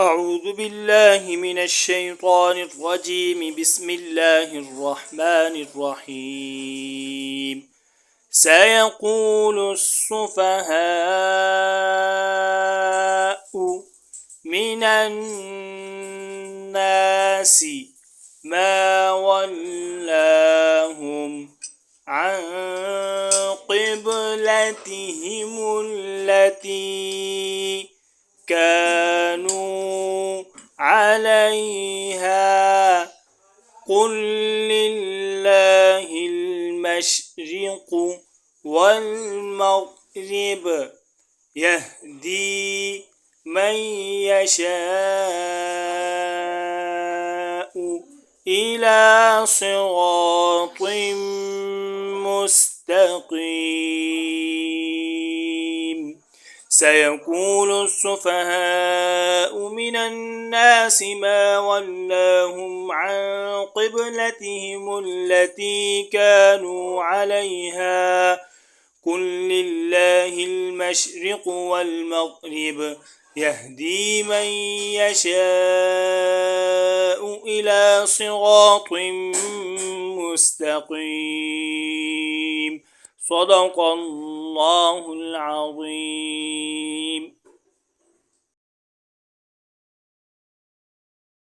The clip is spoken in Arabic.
أعوذ بالله من الشيطان الرجيم. بسم الله الرحمن الرحيم. سيقول السفهاء من الناس ما ولاهم عن قبلتهم التي كانوا عليها. قل لله المشرق والمغرب يهدي من يشاء إلى صراط مستقيم. سيقول السفهاء من الناس ما ولاهم عن قبلتهم التي كانوا عليها. قل لله المشرق والمغرب يهدي من يشاء إلى صراط مستقيم. صدق الله العظيم.